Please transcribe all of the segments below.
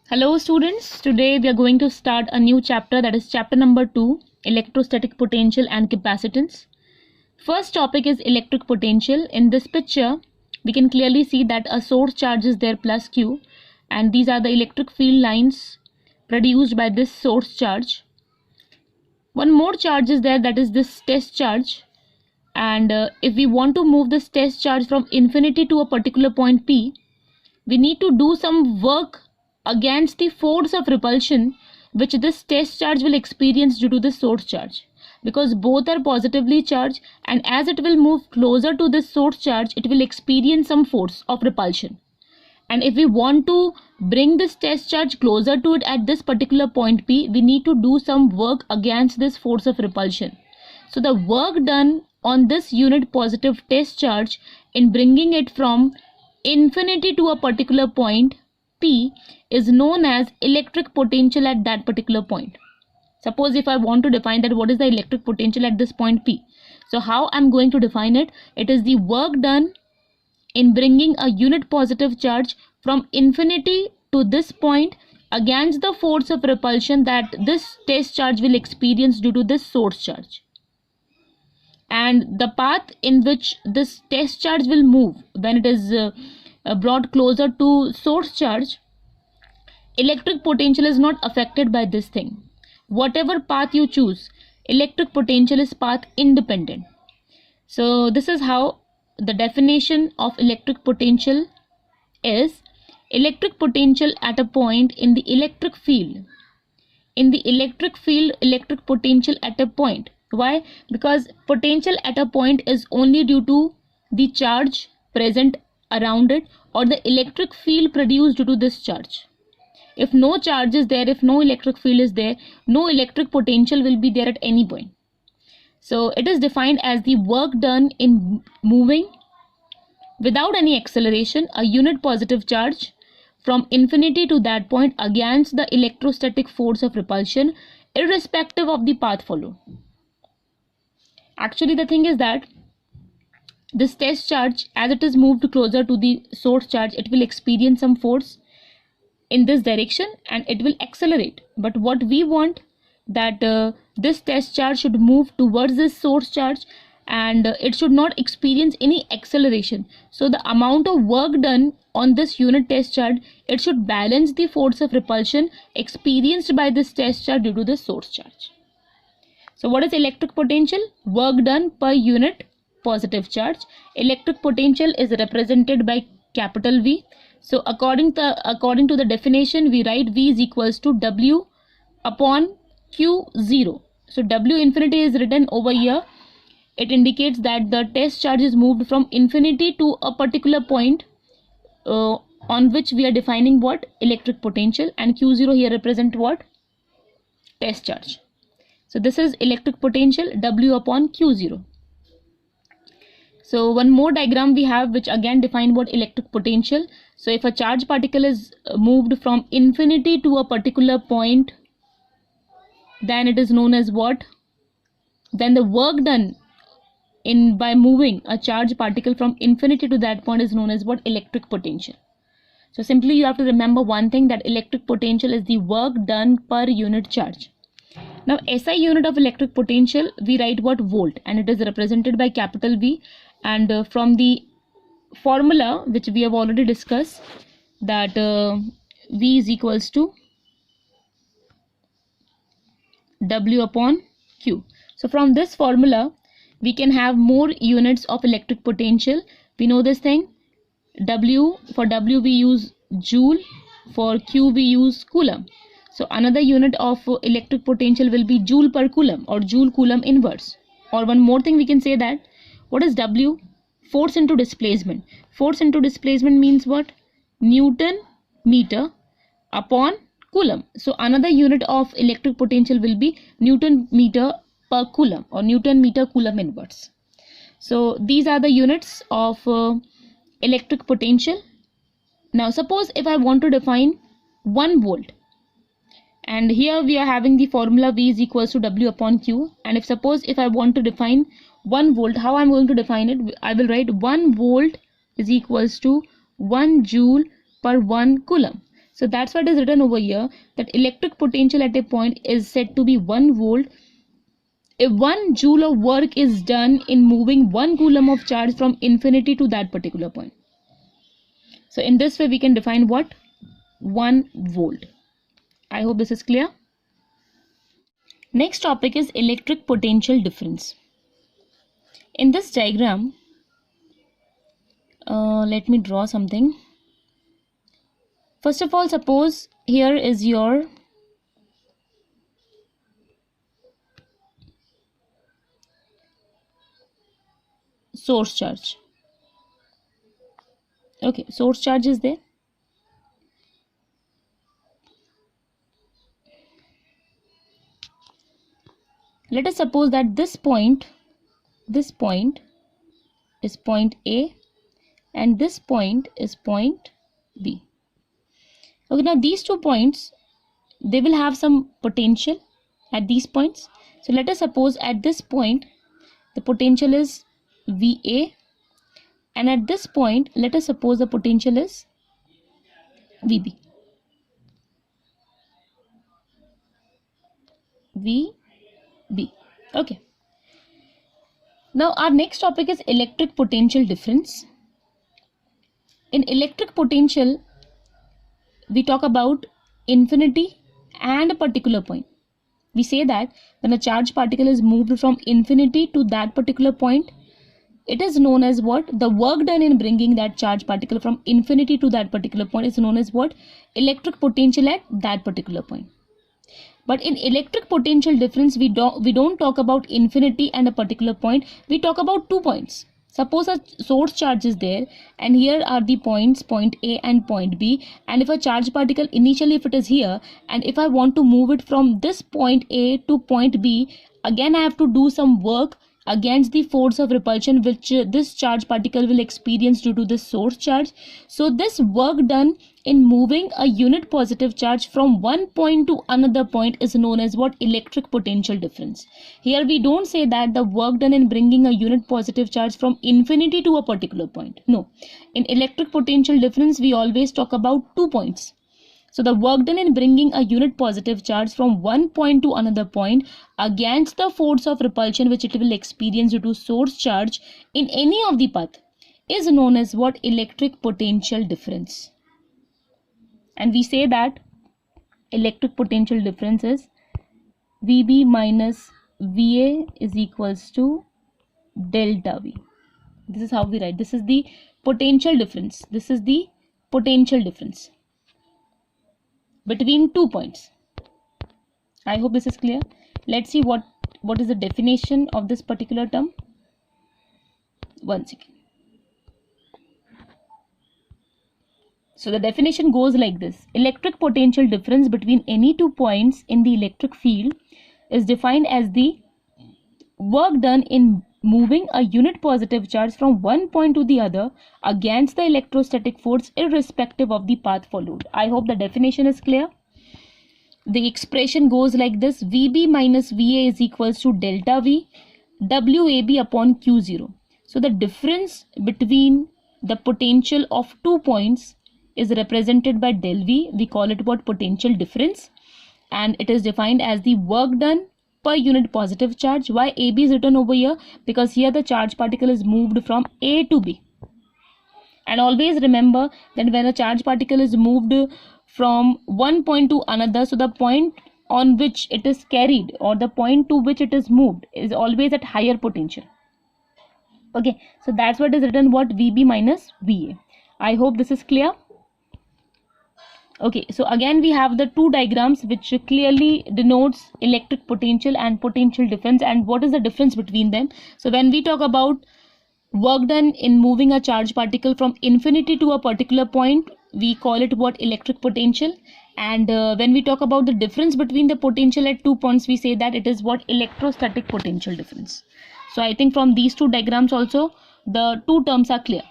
Hello students, today we are going to start a new chapter, that is chapter number 2, electrostatic potential and capacitance. First topic is electric potential. In this picture we can clearly see that a source charge is there plus Q, and these are the electric field lines produced by this source charge. One more charge is there, that is this test charge, and if we want to move this test charge from infinity to a particular point P, we need to do some work against the force of repulsion which this test charge will experience due to this source charge, because both are positively charged, and as it will move closer to this source charge it will experience some force of repulsion. And if we want to bring this test charge closer to it at this particular point P, we need to do some work against this force of repulsion. So the work done on this unit positive test charge in bringing it from infinity to a particular point P is known as electric potential at that particular point. Suppose if I want to define that what is the electric potential at this point P. So how I'm going to define it? It is the work done in bringing a unit positive charge from infinity to this point against the force of repulsion that this test charge will experience due to this source charge. And the path in which this test charge will move when it is brought closer to source charge, electric potential is not affected by this thing. Whatever path you choose, electric potential is path independent. So this is how the definition of electric potential is: electric potential at a point in the electric field. In the electric field, electric potential at a point. Why? Because potential at a point is only due to the charge present around it or the electric field produced due to this charge. If no charge is there, if no electric field is there, no electric potential will be there at any point. So it is defined as the work done in moving without any acceleration a unit positive charge from infinity to that point against the electrostatic force of repulsion, irrespective of the path followed. Actually the thing is that this test charge, as it is moved closer to the source charge, it will experience some force in this direction and it will accelerate. But what we want, that this test charge should move towards this source charge and it should not experience any acceleration. So the amount of work done on this unit test charge, it should balance the force of repulsion experienced by this test charge due to the source charge. So what is electric potential? Work done per unit positive charge. Electric potential is represented by capital V. So according to the definition, we write V is equals to W upon Q0. So W infinity is written over here. It indicates that the test charge is moved from infinity to a particular point on which we are defining what? Electric potential, and Q0 here represent what? Test charge. So this is electric potential, W upon Q0. So one more diagram we have which again define what electric potential. So if a charge particle is moved from infinity to a particular point, then it is known as what? Then the work done by moving a charge particle from infinity to that point is known as what? Electric potential. So simply you have to remember one thing, that electric potential is the work done per unit charge. Now SI unit of electric potential, we write what? Volt, and it is represented by capital V. And from the formula which we have already discussed, that V is equals to W upon Q. So from this formula we can have more units of electric potential. We know this thing. For W we use joule, for Q we use coulomb. So another unit of electric potential will be joule per coulomb or joule coulomb inverse. Or one more thing we can say, that what is W? Force into displacement. Force into displacement means what? Newton meter upon coulomb. So another unit of electric potential will be Newton meter per coulomb or Newton meter coulomb inverse. So these are the units of electric potential. Now suppose if I want to define 1 volt, and here we are having the formula V is equals to W upon Q, and if I want to define 1 volt, how I'm going to define it? I will write 1 volt is equals to 1 joule per 1 coulomb. So that's what is written over here, that electric potential at a point is said to be 1 volt if 1 joule of work is done in moving 1 coulomb of charge from infinity to that particular point. So in this way we can define what? 1 volt. I hope this is clear. Next topic is electric potential difference. In this diagram, let me draw something. First of all, suppose here is your source charge. Okay, source charge is there. Let us suppose that this point is point A and this point is point B. Okay, now these 2 points, they will have some potential at these points. So let us suppose at this point the potential is VA, and at this point let us suppose the potential is VB. Okay. Now our next topic is electric potential difference. In electric potential, we talk about infinity and a particular point. We say that when a charged particle is moved from infinity to that particular point, it is known as what? The work done in bringing that charged particle from infinity to that particular point is known as what? Electric potential at that particular point. But in electric potential difference, we don't talk about infinity and a particular point. We talk about 2 points. Suppose a source charge is there, and here are the points, point A and point B. And if a charged particle initially, if it is here, and if I want to move it from this point A to point B, again I have to do some work against the force of repulsion which this charged particle will experience due to this source charge. So this work done in moving a unit positive charge from one point to another point is known as what? Electric potential difference. Here we don't say that the work done in bringing a unit positive charge from infinity to a particular point. No. In electric potential difference, we always talk about 2 points. So the work done in bringing a unit positive charge from one point to another point against the force of repulsion which it will experience due to source charge in any of the path is known as what? Electric potential difference. And we say that electric potential difference is VB minus VA is equals to delta V. This is how we write. This is the potential difference. This is the potential difference between 2 points. I hope this is clear. Let's see what is the definition of this particular term. One second. So the definition goes like this. Electric potential difference between any 2 points in the electric field is defined as the work done in moving a unit positive charge from one point to the other against the electrostatic force irrespective of the path followed. I hope the definition is clear. The expression goes like this. VB minus VA is equals to delta V WAB upon Q0. So the difference between the potential of 2 points is represented by del V. We call it what? Potential difference. And it is defined as the work done per unit positive charge. Why AB is written over here? Because here the charge particle is moved from A to B. And always remember that when a charge particle is moved from one point to another, so the point on which it is carried or the point to which it is moved is always at higher potential. Okay, so that's what is written, what? VB minus VA. I hope this is clear. Okay, so again we have the 2 diagrams which clearly denotes electric potential and potential difference and what is the difference between them. So when we talk about work done in moving a charged particle from infinity to a particular point, we call it what? Electric potential. And when we talk about the difference between the potential at 2 points, we say that it is what? Electrostatic potential difference. So I think from these 2 diagrams also the 2 terms are clear.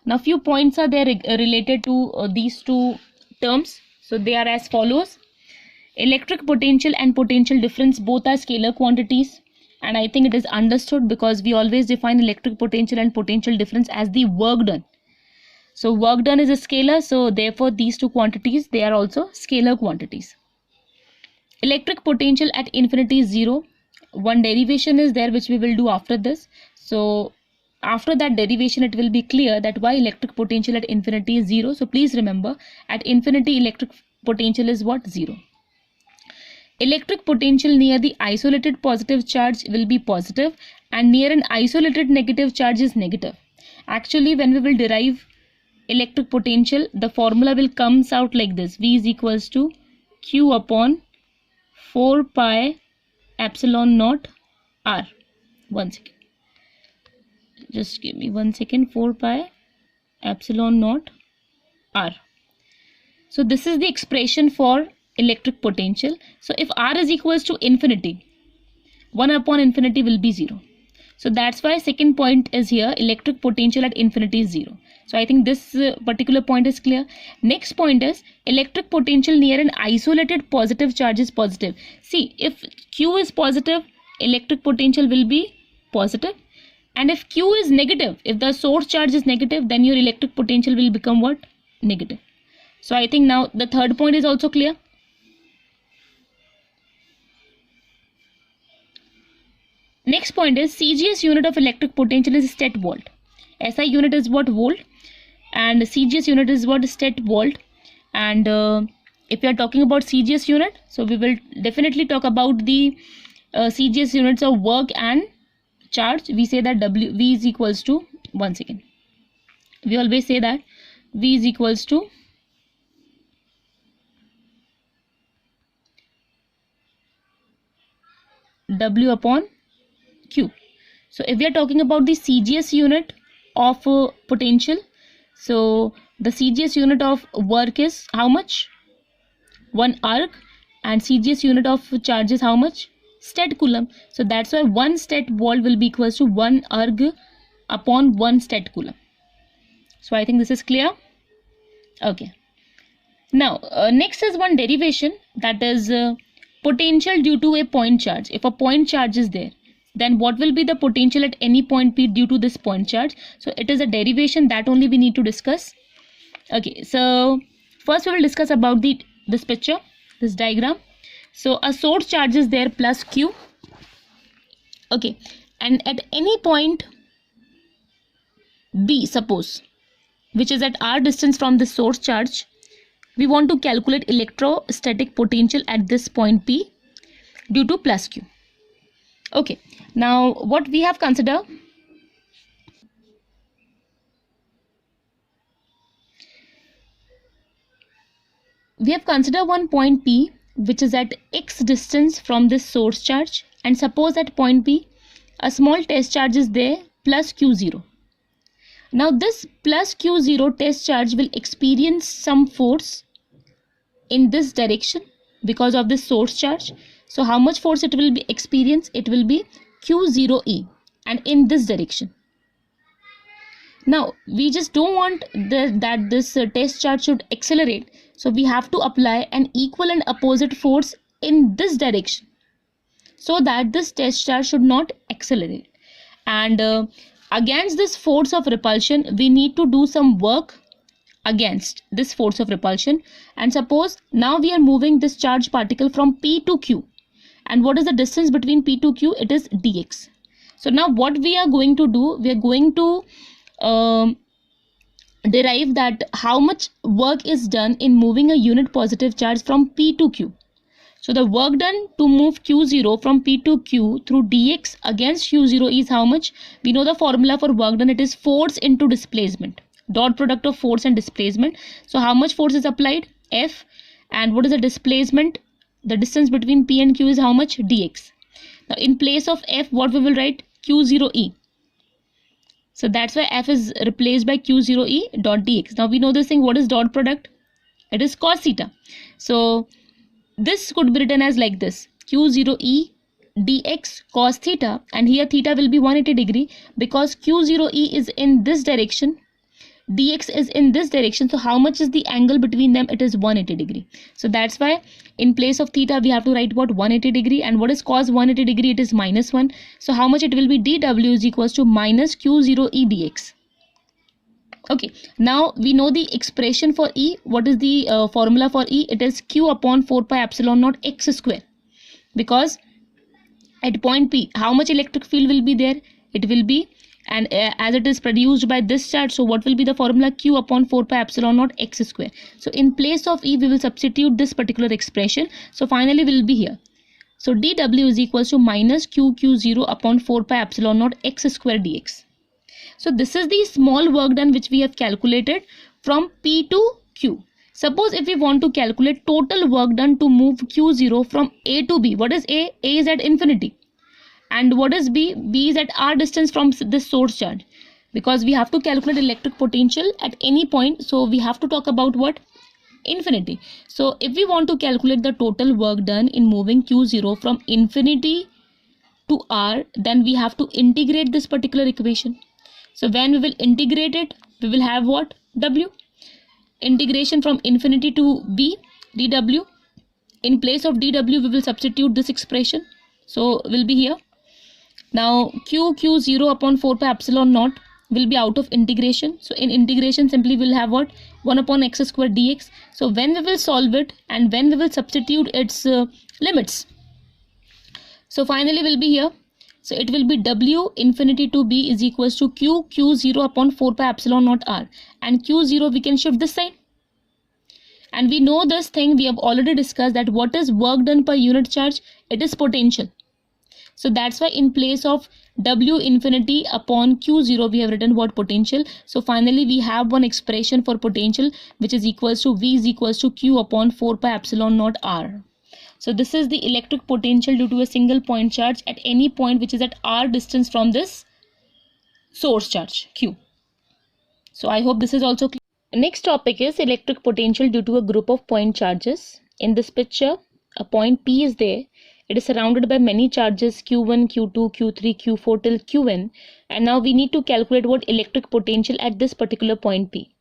Now few points are there related to these 2 terms. So they are as follows. Electric potential and potential difference both are scalar quantities, and I think it is understood because we always define electric potential and potential difference as the work done. So work done is a scalar, so therefore these two quantities, they are also scalar quantities. Electric potential at infinity is 0. One derivation is there which we will do after this. So after that derivation it will be clear that why electric potential at infinity is 0. So please remember, at infinity electric potential is what? 0. Electric potential near the isolated positive charge will be positive and near an isolated negative charge is negative. Actually, when we will derive electric potential, the formula will comes out like this: V is equals to Q upon 4 pi epsilon naught R. 1 second. Just give me 1 second. 4 pi epsilon naught R. So this is the expression for electric potential. So if R is equals to infinity, 1 upon infinity will be 0. So that's why second point is here, electric potential at infinity is 0. So I think this particular point is clear. Next point is electric potential near an isolated positive charge is positive. See, if Q is positive, electric potential will be positive. And if Q is negative, if the source charge is negative, then your electric potential will become what? Negative. So I think now the third point is also clear. Next point is CGS unit of electric potential is stet volt. SI unit is what? Volt. And CGS unit is what? Stet volt. And if we are talking about CGS unit, so we will definitely talk about the CGS units of work and charge. We say that V is equals to, 1 second. We always say that V is equals to W upon Q. So if we are talking about the CGS unit of potential, so the CGS unit of work is how much? 1 arc. And CGS unit of charge is how much? Stet coulomb. So that's why 1 stet volt will be equals to 1 arc upon 1 stet coulomb. So I think this is clear. Okay. Now next is one derivation, that is potential due to a point charge. If a point charge is there, then what will be the potential at any point P due to this point charge? So it is a derivation that only we need to discuss. Okay, so first we will discuss about this picture, this diagram. So a source charge is there plus Q. Okay, and at any point B, suppose, which is at R distance from the source charge, we want to calculate electrostatic potential at this point P due to plus Q. Okay, now what we have considered, we have considered one point P which is at X distance from this source charge, and suppose at point P a small test charge is there plus Q0. Now this plus Q0 test charge will experience some force in this direction because of this source charge. So how much force it will be experience? It will be Q0E, and in this direction. Now we just don't want that this test charge should accelerate. So we have to apply an equal and opposite force in this direction so that this test charge should not accelerate. And against this force of repulsion, we need to do some work against this force of repulsion. And suppose now we are moving this charge particle from P to Q. And what is the distance between P to Q? It is dx. So now what we are going to do, we are going to derive that how much work is done in moving a unit positive charge from P to Q. So the work done to move Q0 from P to Q through dx against Q0 is how much? We know the formula for work done. It is force into displacement, dot product of force and displacement. So how much force is applied? F. And what is the displacement? The distance between P and Q is how much? Dx. Now in place of F, what we will write? Q0E. So that's why F is replaced by Q0E dot dx. Now we know this thing. What is dot product? It is cos theta. So this could be written as like this: Q0E dx cos theta, and here theta will be 180 degree because Q0E is in this direction, dx is in this direction. So how much is the angle between them? It is 180 degree. So that's why in place of theta we have to write what? 180 degree. And what is cos 180 degree? It is -1. So how much it will be? dw is equals to minus Q0E dx. Okay, now we know the expression for E. What is the formula for E? It is Q upon 4 pi epsilon naught x square, because at point P, how much electric field will be there? It will be, and as it is produced by this charge, so what will be the formula? Q upon 4 pi epsilon naught x square. So in place of E, we will substitute this particular expression. So finally we will be here. So dW is equals to minus QQ0 upon 4 pi epsilon naught x square dx. So this is the small work done which we have calculated from P to Q. Suppose if we want to calculate total work done to move Q0 from A to B. What is A? A is at infinity. And what is B? B is at R distance from this source charge. Because we have to calculate electric potential at any point. So we have to talk about what? Infinity. So if we want to calculate the total work done in moving Q0 from infinity to R, then we have to integrate this particular equation. So when we will integrate it, we will have what? W. Integration from infinity to B, dW. In place of dW, we will substitute this expression. So will be here. Now Q0 upon 4 pi epsilon naught will be out of integration. So in integration, simply we'll have what? 1 upon x square dx. So when we will solve it and when we will substitute its limits. So finally will be here. So it will be W infinity to B is equals to Q0 upon 4 pi epsilon naught R. And Q0 we can shift this side. And we know this thing, we have already discussed that what is work done per unit charge? It is potential. So that's why in place of W infinity upon Q0 we have written what? Potential. So finally we have one expression for potential which is equals to V is equals to Q upon 4 pi epsilon naught R. So this is the electric potential due to a single point charge at any point which is at R distance from this source charge Q. So I hope this is also clear. Next topic is electric potential due to a group of point charges. In this picture, a point P is there. It is surrounded by many charges Q1, Q2, Q3, Q4 till Qn. And now we need to calculate what electric potential at this particular point P.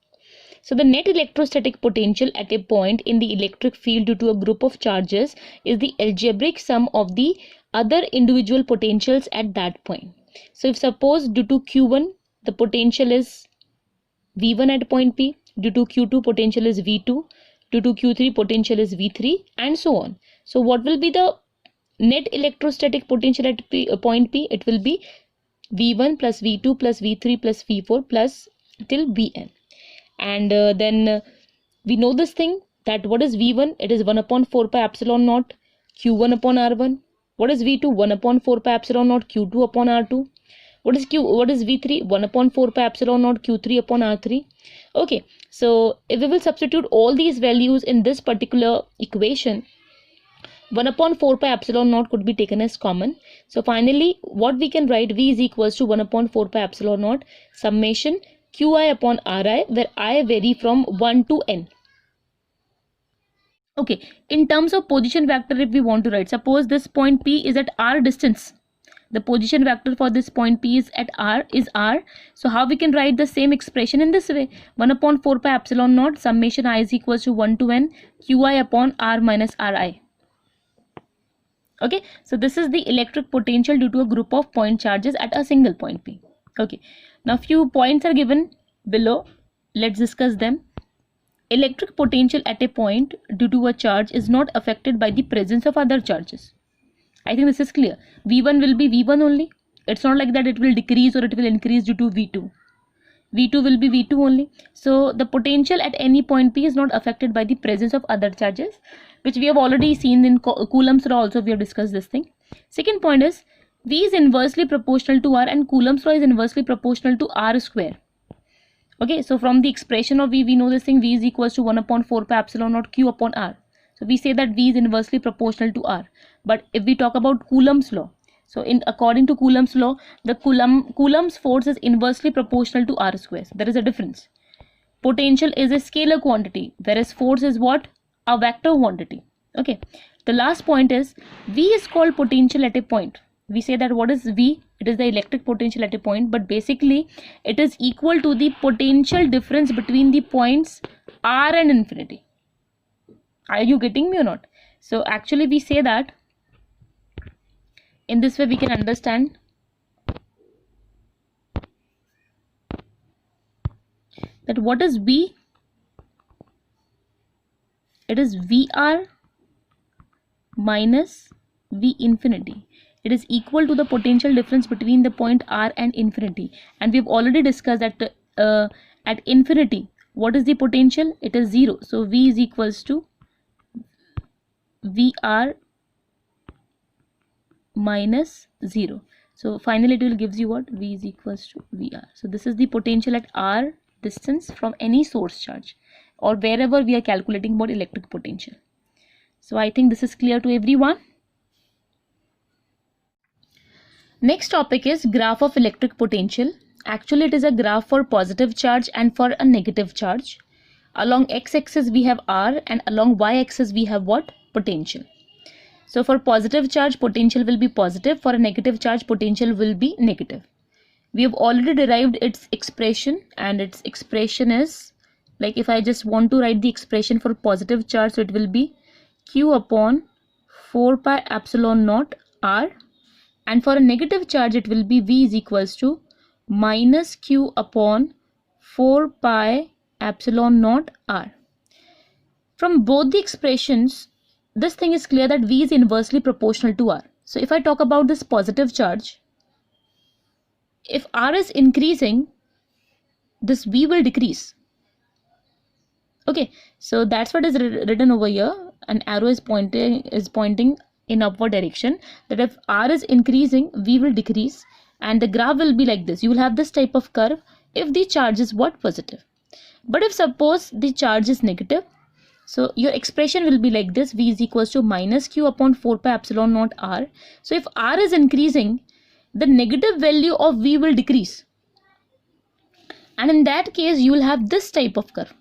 So the net electrostatic potential at a point in the electric field due to a group of charges is the algebraic sum of the other individual potentials at that point. So if suppose due to Q1 the potential is V1 at point P, due to Q2 potential is V2, due to Q3 potential is V3 and so on. So what will be the net electrostatic potential at point P? It will be V1 plus V2 plus V3 plus V4 plus till Vn. And then we know this thing that what is V1? It is 1 upon 4 pi epsilon naught Q1 upon R1. What is V2? 1 upon 4 pi epsilon naught Q2 upon R2. What is Q? What is V3? 1 upon 4 pi epsilon naught Q3 upon R3. Okay, so if we will substitute all these values in this particular equation, 1 upon 4 pi epsilon naught could be taken as common. So finally, what we can write, V is equals to 1 upon 4 pi epsilon naught summation Qi upon Ri, where I vary from 1 to n. Okay, in terms of position vector, if we want to write, suppose this point P is at R distance. The position vector for this point P is at R is R. So how we can write the same expression in this way? 1 upon 4 pi epsilon naught summation I is equals to 1 to n Qi upon R minus Ri. Okay, so this is the electric potential due to a group of point charges at a single point P. Okay, now few points are given below. Let's discuss them. Electric potential at a point due to a charge is not affected by the presence of other charges. I think this is clear. V1 will be V1 only. It's not like that it will decrease or it will increase due to V2. V2 will be V2 only. So the potential at any point P is not affected by the presence of other charges, which we have already seen in Coulomb's law also. We have discussed this thing. Second point is V is inversely proportional to R and Coulomb's law is inversely proportional to R square. Okay, so from the expression of V, we know this thing, V is equals to 1 upon 4 pi epsilon naught Q upon R. So we say that V is inversely proportional to R. But if we talk about Coulomb's law, so according to Coulomb's law, the Coulomb's force is inversely proportional to R square. So there is a difference. Potential is a scalar quantity, whereas force is what? A vector quantity. Okay. The last point is V is called potential at a point. We say that what is V? It is the electric potential at a point, but basically it is equal to the potential difference between the points R and infinity. Are you getting me or not? So actually we say that in this way we can understand that what is V? It is VR minus V infinity. It is equal to the potential difference between the point R and infinity. And we've already discussed that at infinity, what is the potential? It is 0. So V is equals to VR minus 0. So finally it will gives you what? V is equals to VR. So this is the potential at R distance from any source charge or wherever we are calculating about electric potential. So I think this is clear to everyone. Next topic is graph of electric potential. Actually it is a graph for positive charge and for a negative charge. Along x-axis we have R and along y-axis we have what? Potential. So for positive charge, potential will be positive. For a negative charge, potential will be negative. We have already derived its expression, and its expression is, like if I just want to write the expression for positive charge, so it will be Q upon 4 pi epsilon naught R, and for a negative charge it will be V is equals to minus Q upon 4 pi epsilon naught R. From both the expressions, this thing is clear that V is inversely proportional to R. So if I talk about this positive charge, if R is increasing, this V will decrease. Okay, so that's what is written over here. An arrow is pointing in upward direction, that if R is increasing, V will decrease, and the graph will be like this. You will have this type of curve if the charge is what? Positive. But if suppose the charge is negative, so your expression will be like this. V is equals to minus Q upon 4 pi epsilon naught R. So if R is increasing, the negative value of V will decrease. And in that case, you will have this type of curve.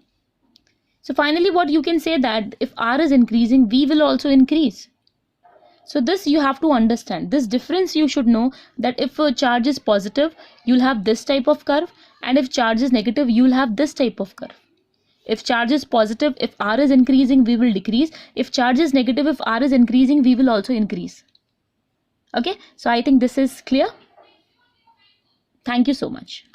So finally, what you can say that if R is increasing, V will also increase. So this you have to understand. This difference you should know, that if a charge is positive, you will have this type of curve. And if charge is negative, you will have this type of curve. If charge is positive, if R is increasing, V will decrease. If charge is negative, if R is increasing, V will also increase. Okay, so I think this is clear. Thank you so much.